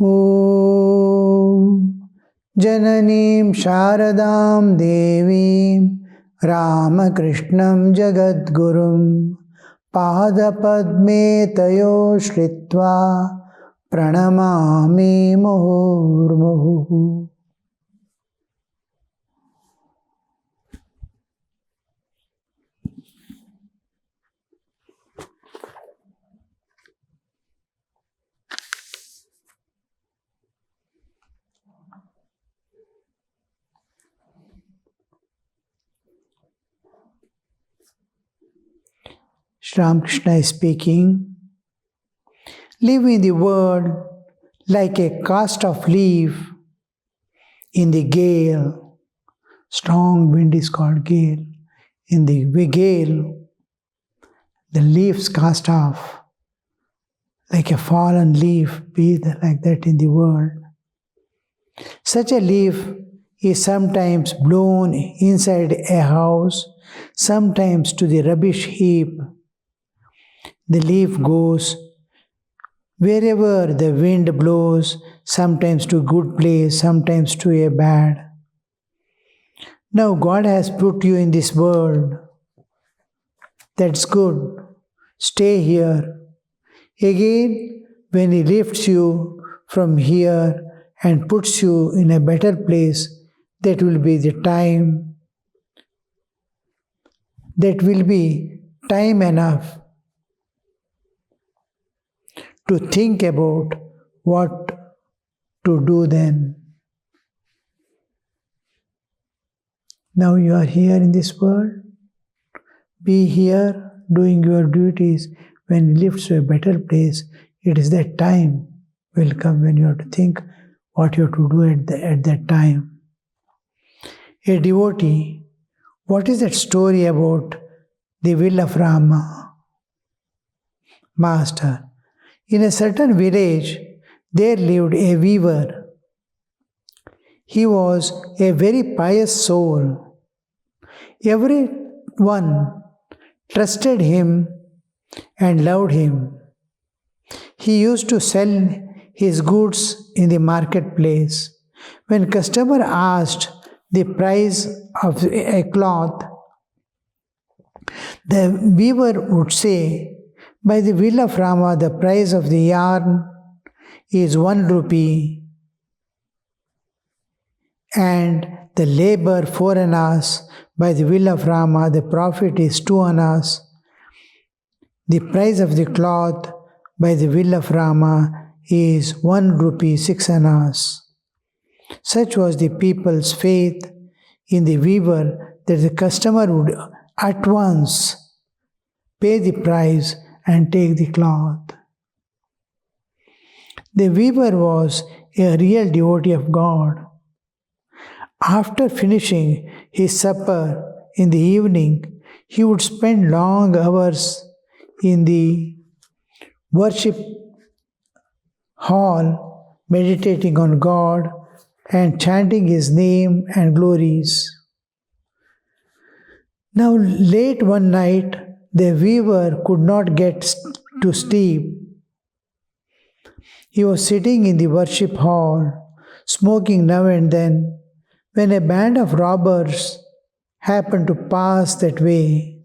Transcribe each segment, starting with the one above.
Om Jananim Sharadam Devim Ramakrishnam Jagadgurum Padapadme Tayo Shritva Pranamami Muhurmuhu. Sri Ramakrishna is speaking. Live in the world like a cast off leaf in the gale. Strong wind is called gale. In the gale, the leaves cast off like a fallen leaf, be like that in the world. Such a leaf is sometimes blown inside a house, sometimes to the rubbish heap. The leaf goes wherever the wind blows, sometimes to a good place, sometimes to a bad. Now God has put you in this world. That's good. Stay here. Again, when He lifts you from here and puts you in a better place, that will be the time. That will be time enough to think about what to do then. Now you are here in this world. Be here doing your duties. When He lifts to a better place, it is that time will come when you have to think what you have to do at that time. A devotee, what is that story about the will of Rama? Master, in a certain village, there lived a weaver. He was a very pious soul. Everyone trusted him and loved him. He used to sell his goods in the marketplace. When customer asked the price of a cloth, the weaver would say, "By the will of Rama, the price of the yarn is 1 rupee, and the labor 4 annas. By the will of Rama, the profit is 2 annas. The price of the cloth, by the will of Rama, is 1 rupee 6 annas." Such was the people's faith in the weaver that the customer would at once pay the price and take the cloth. The weaver was a real devotee of God. After finishing his supper in the evening, he would spend long hours in the worship hall meditating on God and chanting His name and glories. Now, late one night, the weaver could not get to sleep. He was sitting in the worship hall, smoking now and then, when a band of robbers happened to pass that way.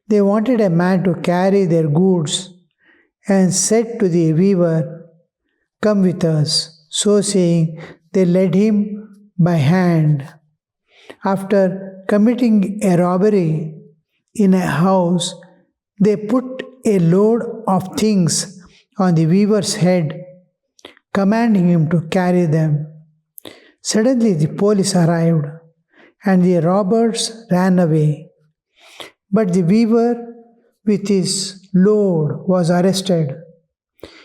They wanted a man to carry their goods and said to the weaver, "Come with us." So saying, they led him by hand. After committing a robbery in a house, they put a load of things on the weaver's head, commanding him to carry them. Suddenly the police arrived, and the robbers ran away. But the weaver, with his load, was arrested.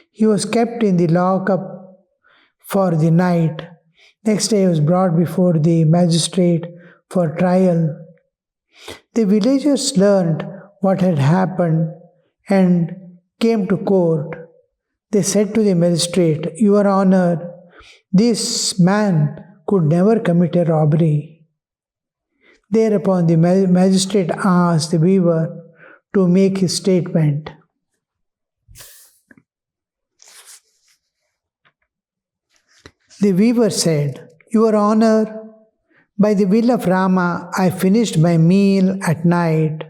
He was kept in the lockup for the night. Next day he was brought before the magistrate for trial. The villagers learned what had happened and came to court. They said to the magistrate, "Your Honor, this man could never commit a robbery." Thereupon the magistrate asked the weaver to make his statement. The weaver said, "Your Honor, by the will of Rama, I finished my meal at night.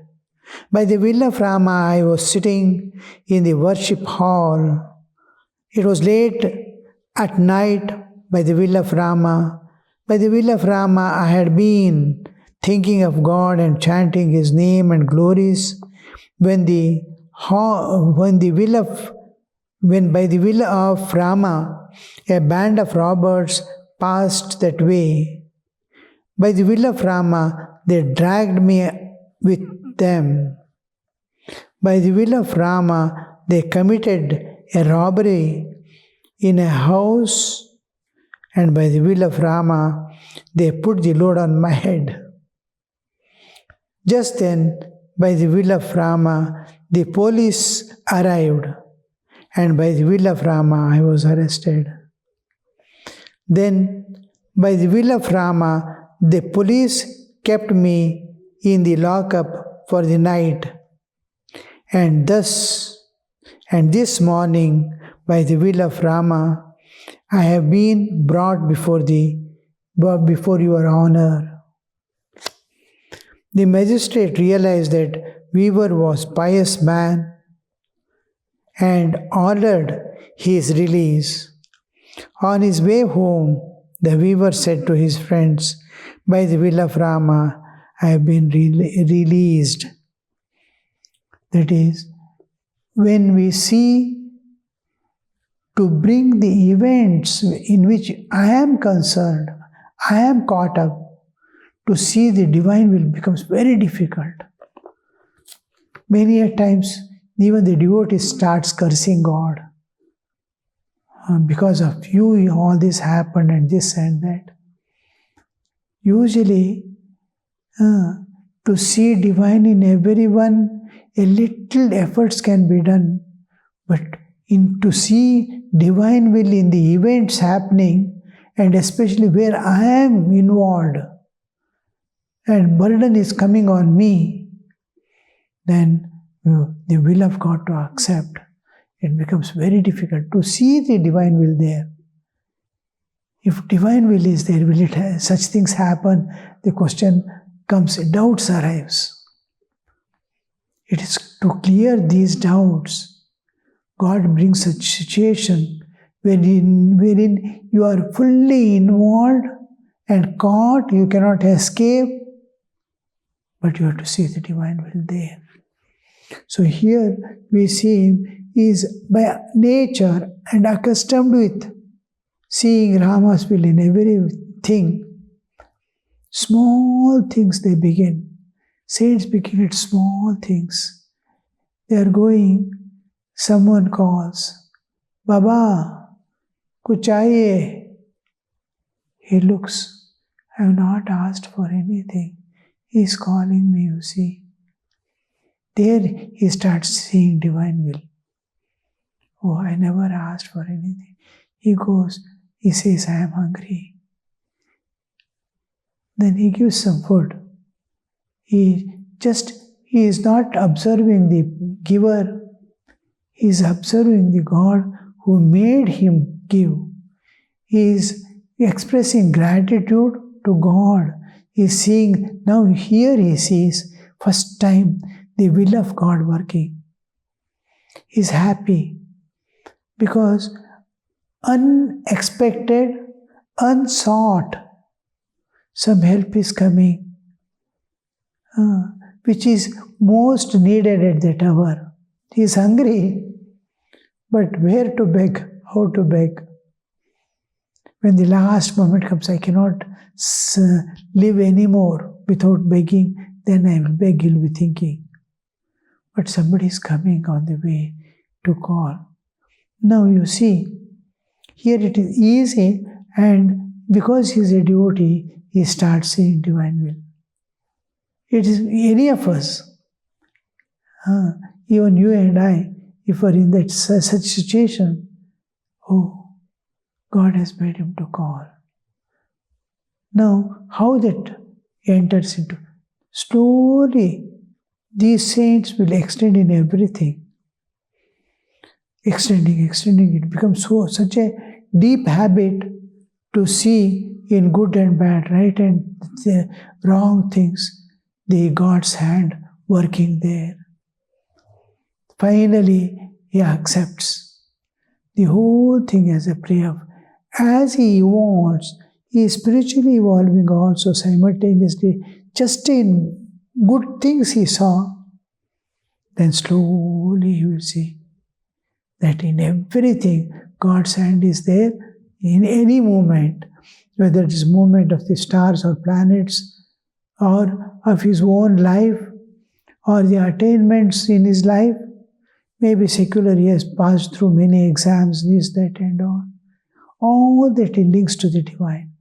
By the will of Rama, I was sitting in the worship hall. It was late at night by the will of Rama. By the will of Rama, I had been thinking of God and chanting His name and glories. When by the will of Rama, a band of robbers passed that way. By the will of Rama, they dragged me with them. By the will of Rama, they committed a robbery in a house, and by the will of Rama, they put the load on my head. Just then, by the will of Rama, the police arrived, and by the will of Rama, I was arrested. Then, by the will of Rama, the police kept me in the lockup for the night. And this morning, by the will of Rama, I have been brought before your honor." The magistrate realized that weaver was a pious man and ordered his release. On his way home, the weaver said to his friends, "By the will of Rama, I have been released." That is, when we see to bring the events in which I am concerned, I am caught up, to see the divine will becomes very difficult. Many a times, even the devotee starts cursing God. Because of you, all this happened and this and that. Usually, to see divine in everyone, a little efforts can be done. But to see divine will in the events happening, and especially where I am involved, and burden is coming on me, then the will of God to accept, it becomes very difficult to see the divine will there. If divine will is there, will it such things happen? The question comes, doubts arise. It is to clear these doubts. God brings such situation wherein you are fully involved and caught, you cannot escape, but you have to see the divine will there. So here we see him is by nature and accustomed with seeing Rama's will in everything. Small things they begin. Saints begin at small things. They are going, someone calls, "Baba, kuch chahiye?" He looks, "I have not asked for anything. He is calling me, you see." There he starts seeing divine will. "Oh, I never asked for anything." He goes, he says, "I am hungry." Then he gives some food. He is not observing the giver. He is observing the God who made him give. He is expressing gratitude to God. He is seeing, now here he sees, first time, the will of God working. He is happy because unexpected, unsought, some help is coming, which is most needed at that hour. He is hungry, but where to beg, how to beg? When the last moment comes, I cannot live anymore without begging, then I will beg, you'll be thinking. But somebody is coming on the way to call. Now you see, here it is easy, and because he is a devotee, he starts seeing divine will. It is any of us, even you and I, if we are in that such situation, oh, God has made him to call. Now, how that enters into? Slowly, these saints will extend in everything. Extending, it becomes such a deep habit to see in good and bad, right and the wrong things, the God's hand working there. Finally, he accepts the whole thing as a prayer. As he evolves, he is spiritually evolving also simultaneously. Just in good things he saw, then slowly he will see that in everything God's hand is there in any moment, whether it is movement of the stars or planets, or of his own life, or the attainments in his life. Maybe secular, he has passed through many exams, this, that, and all. All that he links to the divine.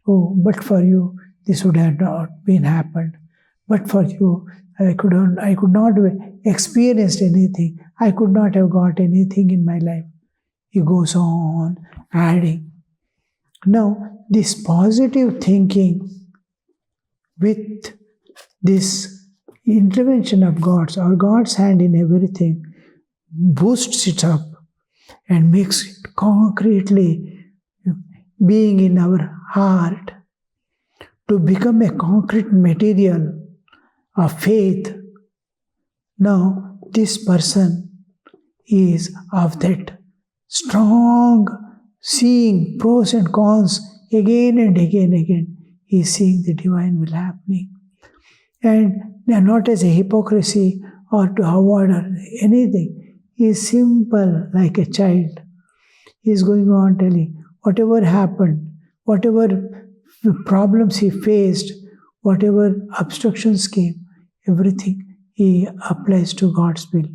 Oh, but for you, this would have not been happened. But for you, I could not have experienced anything. I could not have got anything in my life. He goes on adding. Now, this positive thinking with this intervention of God's, or God's hand in everything, boosts it up and makes it concretely being in our heart to become a concrete material of faith. Now, this person is of that strong seeing pros and cons again and again. He is seeing the divine will happening. And not as a hypocrisy or to avoid or anything. He is simple like a child. He is going on telling whatever happened, whatever problems he faced, whatever obstructions came, everything he applies to God's will.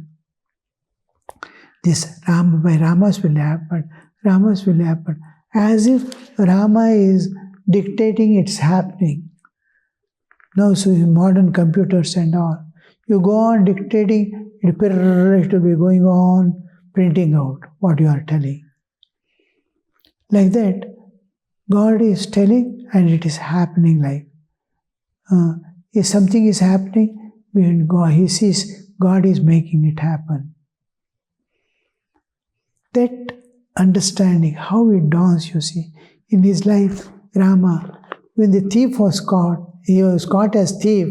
This by Rama's will happen, Rama's will happen. As if Rama is dictating, it's happening. Now, so modern computers and all, you go on dictating, it will be going on printing out what you are telling. Like that, God is telling and it is happening like. If something is happening, when God, he sees God is making it happen. That understanding, how it dawns, you see. In his life, Rama, when the thief was caught, he was caught as thief.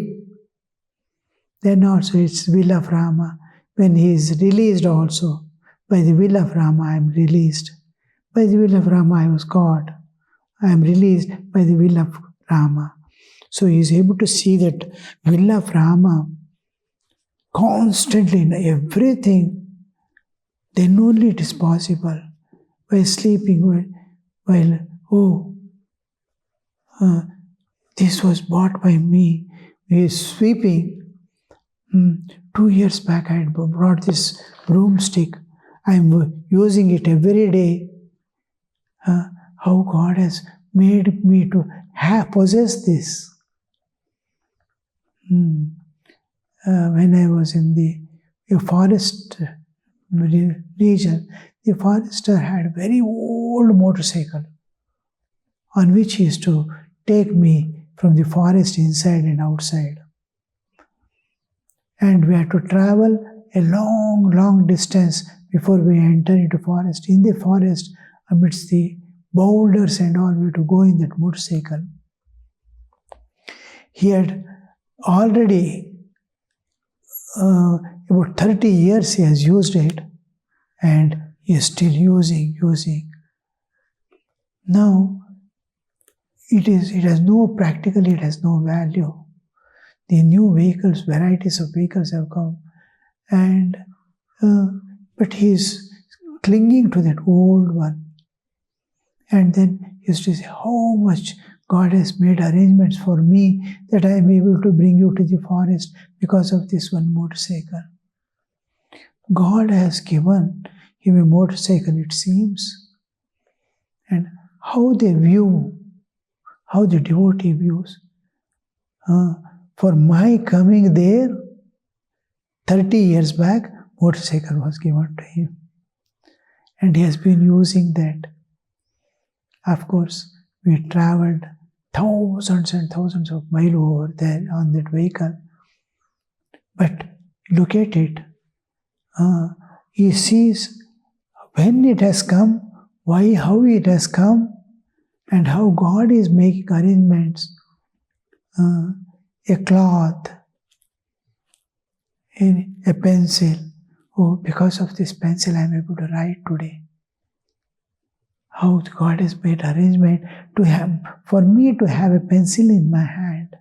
Then also it's will of Rama. When he is released also, by the will of Rama I am released. By the will of Rama I was caught. I am released by the will of Rama. So he is able to see that will of Rama constantly in everything. Then only it is possible. While sleeping, while this was bought by me. He is sweeping. 2 years back I had brought this broomstick. I am using it every day. How God has made me to possess this. When I was in the forest region, the forester had a very old motorcycle on which he used to take me from the forest inside and outside. And we had to travel a long distance before we enter into forest. In the forest, amidst the boulders and all, we had to go in that motorcycle. He had already about 30 years he has used it, and he is still using. Now, it has no value. The new vehicles, varieties of vehicles have come, and but he is clinging to that old one. And then he used to say, how much God has made arrangements for me that I am able to bring you to the forest because of this one motorcycle. God has given him a motorcycle, it seems. And how they view, how the devotee views. For my coming there, 30 years back, motorcycle was given to him. And he has been using that. Of course, we traveled thousands and thousands of miles over there on that vehicle. But look at it. He sees when it has come, how it has come, and how God is making arrangements, a cloth, a pencil. Oh, because of this pencil I am able to write today. How God has made arrangement for me to have a pencil in my hand.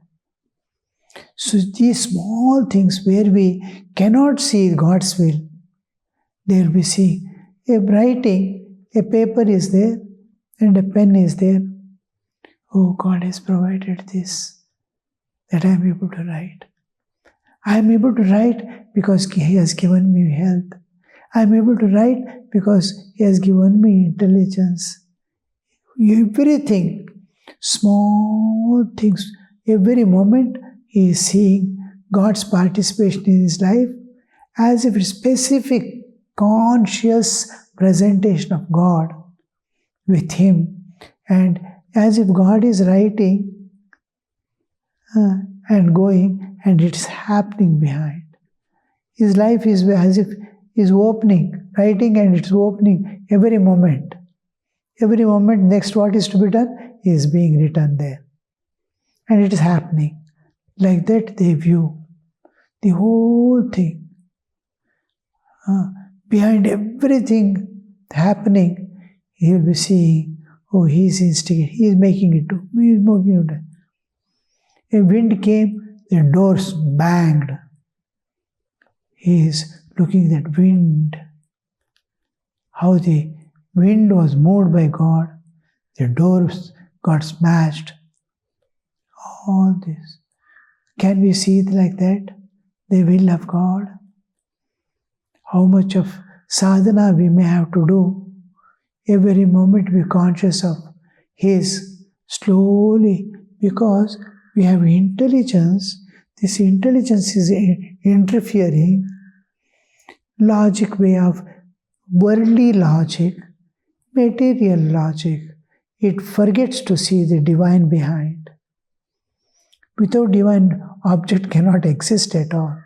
So these small things where we cannot see God's will, they will be seeing. A writing, a paper is there and a pen is there. Oh, God has provided this, that I am able to write. I am able to write because He has given me health. I am able to write because He has given me intelligence. Everything, small things, every moment He is seeing God's participation in his life as if a specific, conscious presentation of God with him, and as if God is writing and going, and it's happening behind. His life is as if is opening, writing, and it's opening every moment. Every moment, next what is to be done is being written there. And it is happening. Like that they view the whole thing. Behind everything happening, he will be seeing, oh, he is instigating, he is making it do, he is making it do. A wind came, the doors banged. He is looking at that wind, how the wind was moved by God, the doors got smashed. All this. Can we see it like that? The will of God? How much of sadhana we may have to do. Every moment be conscious of His, slowly, because we have intelligence. This intelligence is interfering. Logic way of worldly logic, material logic. It forgets to see the divine behind. Without divine, object cannot exist at all.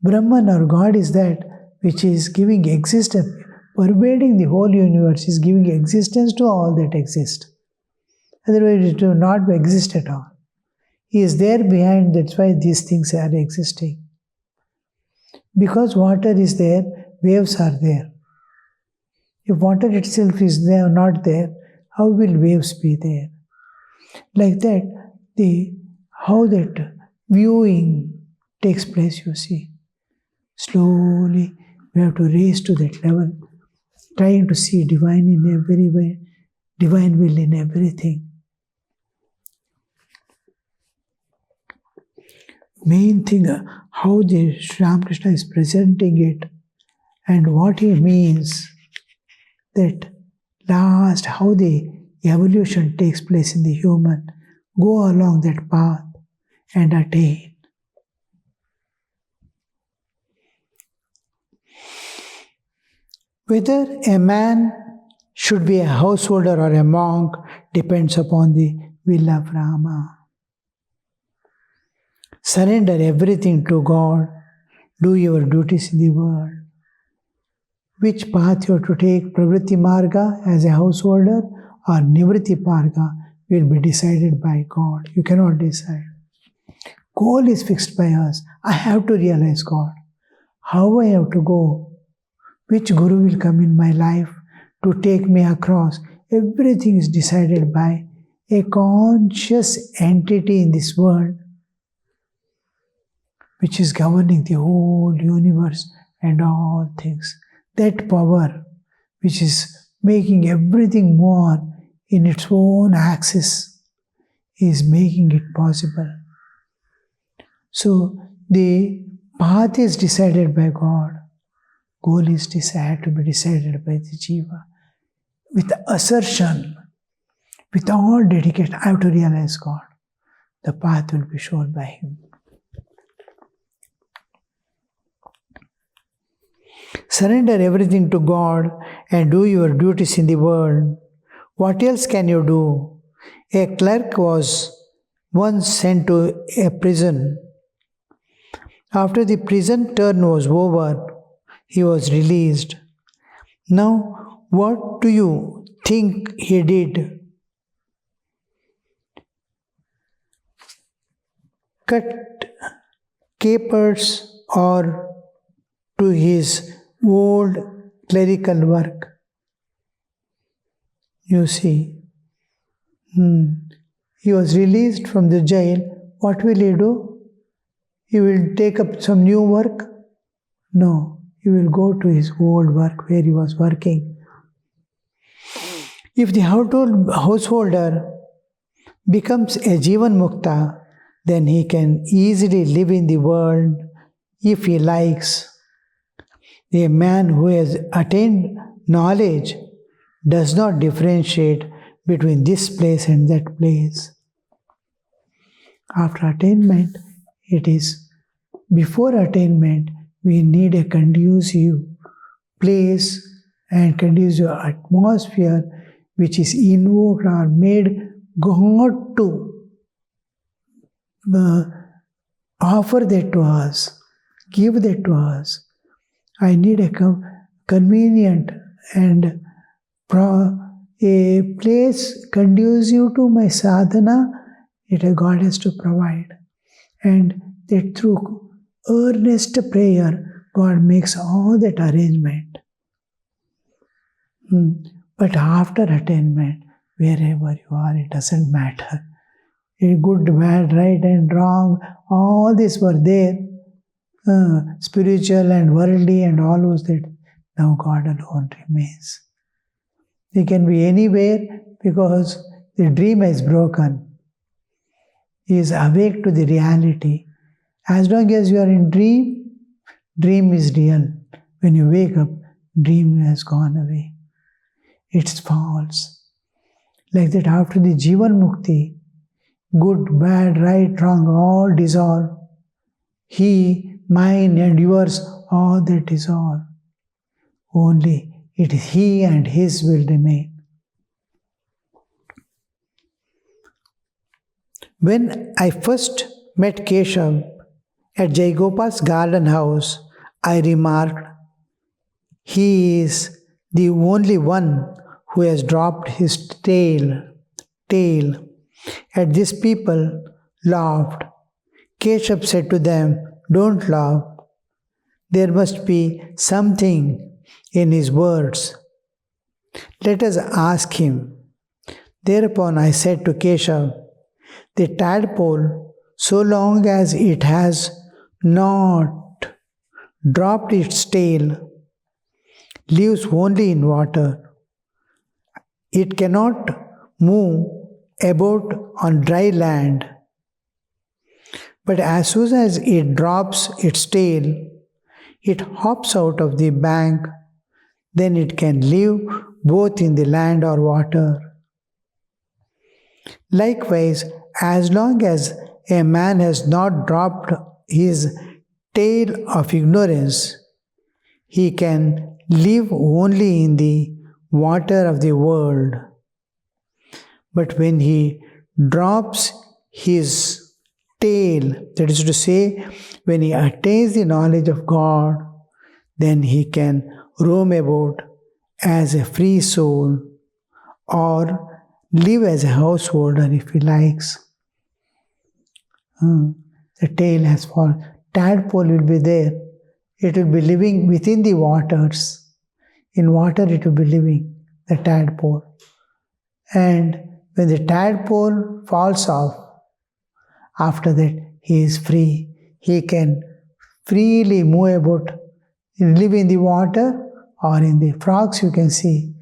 Brahman or God is that which is giving existence, pervading the whole universe, is giving existence to all that exist. Otherwise it will not exist at all. He is there behind, that's why these things are existing. Because water is there, waves are there. If water itself is there or not there, how will waves be there? Like that, how that viewing takes place, you see. Slowly, we have to raise to that level, trying to see divine in every way, divine will in everything. Main thing, how the Sri Ramakrishna is presenting it and what he means, that last, how the evolution takes place in the human, go along that path and attain. Whether a man should be a householder or a monk depends upon the will of Rama. Surrender everything to God. Do your duties in the world. Which path you have to take, Pravritti Marga as a householder or Nivritti Marga, will be decided by God. You cannot decide. Goal is fixed by us. I have to realize God. How I have to go? Which Guru will come in my life to take me across? Everything is decided by a conscious entity in this world which is governing the whole universe and all things. That power which is making everything move on in its own axis is making it possible. So the path is decided by God. Goal is had to be decided by the jiva. With assertion, with all dedication, I have to realize God. The path will be shown by Him. Surrender everything to God and do your duties in the world. What else can you do? A clerk was once sent to a prison. After the prison term was over, he was released. Now, what do you think he did? cut capers or to his old clerical work. You see, he was released from the jail. What will he do? He will take up some new work? No, he will go to his old work where he was working. If the householder becomes a Jivan Mukta, then he can easily live in the world if he likes. A man who has attained knowledge does not differentiate between this place and that place. After attainment, it is before attainment, we need a conducive place and conducive atmosphere which is invoked or made God to offer that to us, give that to us. I need a convenient and a place conducive to my sadhana, it God has to provide. And that through earnest prayer, God makes all that arrangement. But after attainment, wherever you are, it doesn't matter. A good, bad, right and wrong, all these were there. Spiritual and worldly and all was that. Now God alone remains. He can be anywhere because the dream is broken. He is awake to the reality. As long as you are in dream, dream is real. When you wake up, dream has gone away. It's false. Like that after the Jivan Mukti, good, bad, right, wrong, all dissolve. He, mine and yours, all that dissolve. Only it is he and his will remain. When I first met Keshav at Jaigopal's garden house, I remarked, he is the only one who has dropped his tail. At this people laughed. Keshav said to them, don't laugh. There must be something in his words. Let us ask him. Thereupon I said to Keshav, the tadpole, so long as it has not dropped its tail, lives only in water. It cannot move about on dry land. But as soon as it drops its tail, it hops out of the bank, then it can live both in the land or water. Likewise, as long as a man has not dropped his tail of ignorance, he can live only in the water of the world. But when he drops his tail, that is to say, when he attains the knowledge of God, then he can roam about as a free soul or live as a householder if he likes. The tail has fallen. Tadpole will be there. It will be living within the waters. In water it will be living, the tadpole. And when the tadpole falls off, after that he is free. He can freely move about, live in the water or in the frogs you can see.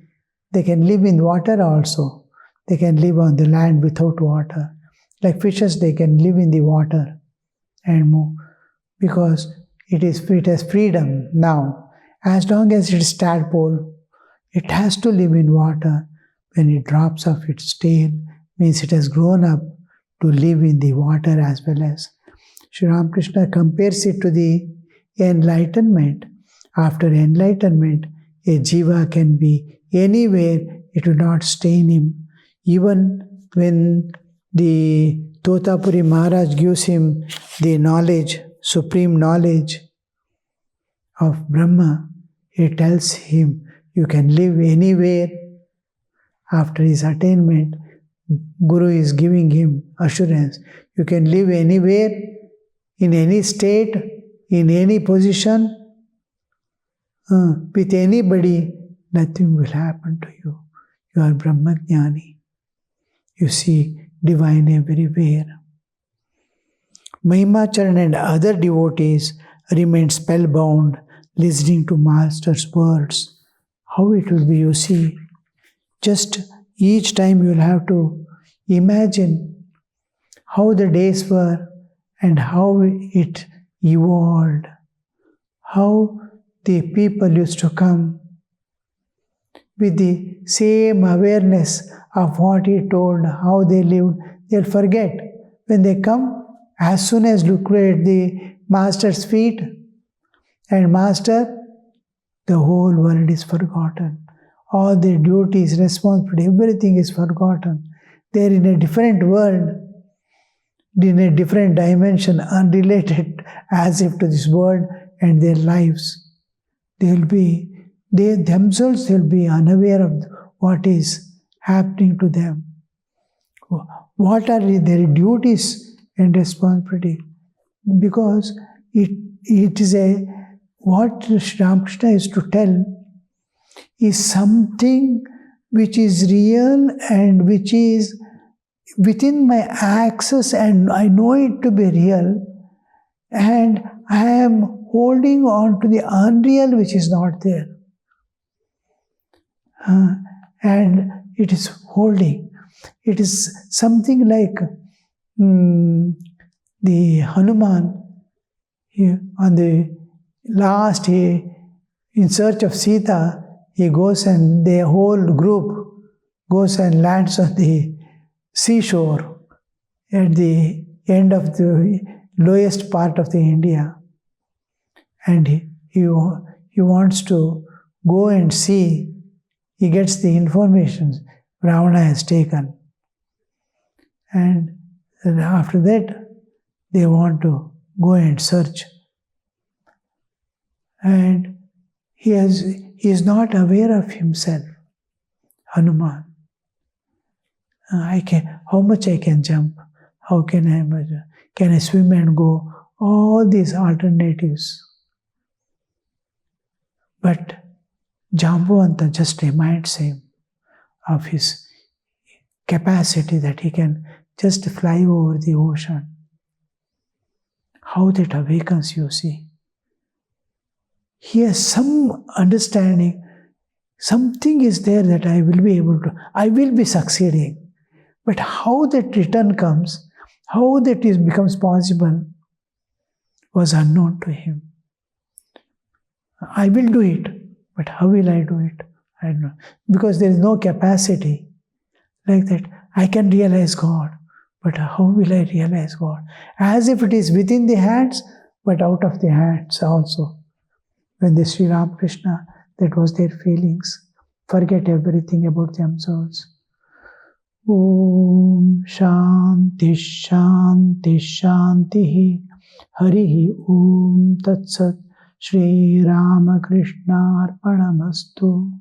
They can live in water also. They can live on the land without water. Like fishes, they can live in the water and move because it has freedom now. As long as it is tadpole, it has to live in water. When it drops off its tail, means it has grown up to live in the water as well as. Sri Ramakrishna compares it to the enlightenment. After enlightenment, a jiva can be anywhere, it will not stain him. Even when the Totapuri Maharaj gives him the knowledge, supreme knowledge of Brahma, he tells him, you can live anywhere. After his attainment, Guru is giving him assurance. You can live anywhere in any state, in any position, with anybody, nothing will happen to you. You are Brahmajnani. You see divine everywhere. Mahimacharan and other devotees remained spellbound, listening to Master's words. How it will be, you see. Just each time you will have to imagine how the days were and how it evolved, how the people used to come with the same awareness of what he told, how they lived. They'll forget. When they come, as soon as look at the Master's feet and Master, the whole world is forgotten. All their duties, responsibility, everything is forgotten. They're in a different world, in a different dimension, unrelated as if to this world and their lives. They themselves will be unaware of what is happening to them. What are their duties and responsibility? Because it is what Sri Ramakrishna is to tell is something which is real and which is within my access, and I know it to be real, and I am holding on to the unreal which is not there. And it is holding. It is something like the Hanuman on the last, in search of Sita, he goes and the whole group goes and lands on the seashore at the end of the lowest part of the India. And he wants to go and see. He gets the information Ravana has taken. And after that, they want to go and search. And he is not aware of himself, Hanuman. How much I can jump? How can I swim and go? All these alternatives. But Jambavanta just reminds him of his capacity that he can just fly over the ocean. How that awakens, you see. He has some understanding, something is there that I will be succeeding. But how that return comes, how that becomes possible, was unknown to him. I will do it, but how will I do it? I don't know. Because there is no capacity like that. I can realize God, but how will I realize God? As if it is within the hands, but out of the hands also. When the Sri Ramakrishna, that was their feelings, forget everything about themselves. Om Shanti Shanti Shanti Harihi Om Tat Sat Shri Ramakrishna Arpanamastu.